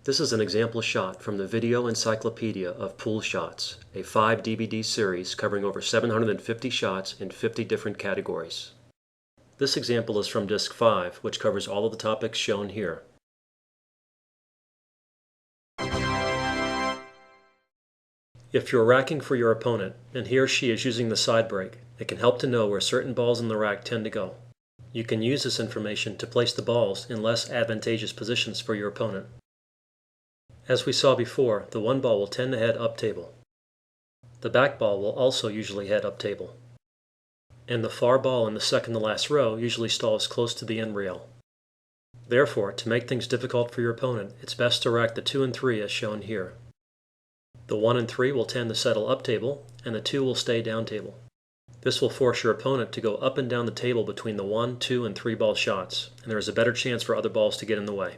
This is an example shot from the Video Encyclopedia of Pool Shots, a 5-DVD series covering over 750 shots in 50 different categories. This example is from Disc 5, which covers all of the topics shown here. If you're racking for your opponent, and he or she is using the side break, it can help to know where certain balls in the rack tend to go. You can use this information to place the balls in less advantageous positions for your opponent. As we saw before, the one ball will tend to head up table. The back ball will also usually head up table. And the far ball in the second to last row usually stalls close to the end rail. Therefore, to make things difficult for your opponent, it's best to rack the 2 and 3 as shown here. The 1 and 3 will tend to settle up table, and the 2 will stay down table. This will force your opponent to go up and down the table between the 1, 2, and 3 ball shots, and there is a better chance for other balls to get in the way.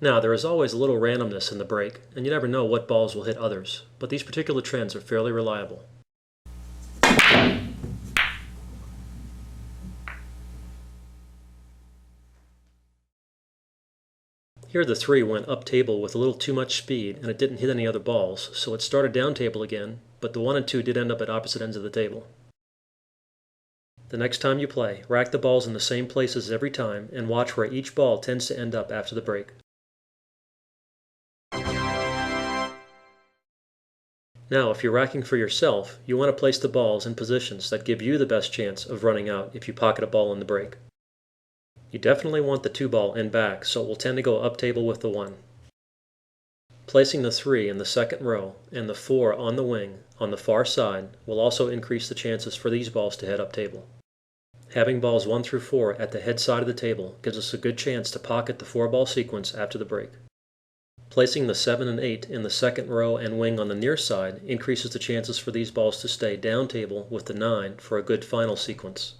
Now, there is always a little randomness in the break, and you never know what balls will hit others, but these particular trends are fairly reliable. Here the 3 went up table with a little too much speed, and it didn't hit any other balls, so it started down table again, but the 1 and 2 did end up at opposite ends of the table. The next time you play, rack the balls in the same places every time, and watch where each ball tends to end up after the break. Now, if you're racking for yourself, you want to place the balls in positions that give you the best chance of running out if you pocket a ball in the break. You definitely want the 2 ball in back, so it will tend to go up table with the 1. Placing the 3 in the second row and the 4 on the wing on the far side will also increase the chances for these balls to head up table. Having balls 1 through 4 at the head side of the table gives us a good chance to pocket the 4-ball sequence after the break. Placing the 7 and 8 in the second row and wing on the near side increases the chances for these balls to stay down table with the 9 for a good final sequence.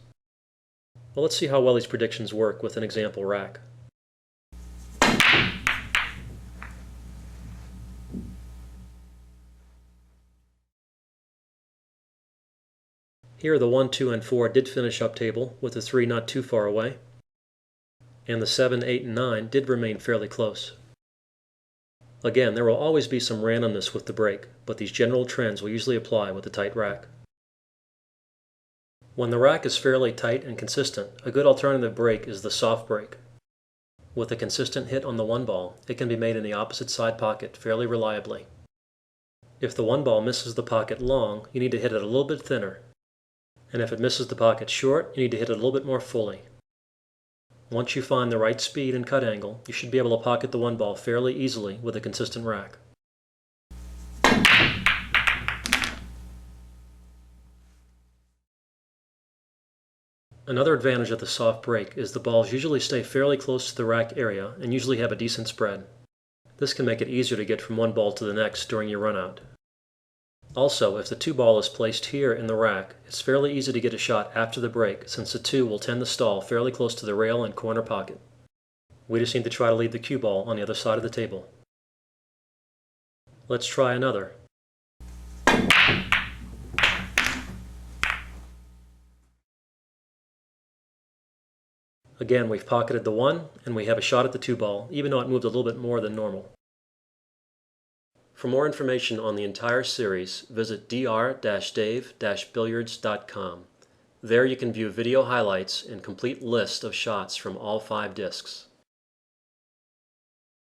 Well, let's see how well these predictions work with an example rack. Here the 1, 2, and 4 did finish up table, with the 3 not too far away, and the 7, 8, and 9 did remain fairly close. Again, there will always be some randomness with the break, but these general trends will usually apply with a tight rack. When the rack is fairly tight and consistent, a good alternative break is the soft break. With a consistent hit on the 1 ball, it can be made in the opposite side pocket fairly reliably. If the 1 ball misses the pocket long, you need to hit it a little bit thinner. And if it misses the pocket short, you need to hit it a little bit more fully. Once you find the right speed and cut angle, you should be able to pocket the 1 ball fairly easily with a consistent rack. Another advantage of the soft break is the balls usually stay fairly close to the rack area and usually have a decent spread. This can make it easier to get from 1 ball to the next during your run out. Also, if the 2 ball is placed here in the rack, it's fairly easy to get a shot after the break since the 2 will tend to stall fairly close to the rail and corner pocket. We just need to try to leave the cue ball on the other side of the table. Let's try another. Again, we've pocketed the 1 and we have a shot at the 2 ball, even though it moved a little bit more than normal. For more information on the entire series, visit dr-dave-billiards.com. There you can view video highlights and complete list of shots from all 5 discs.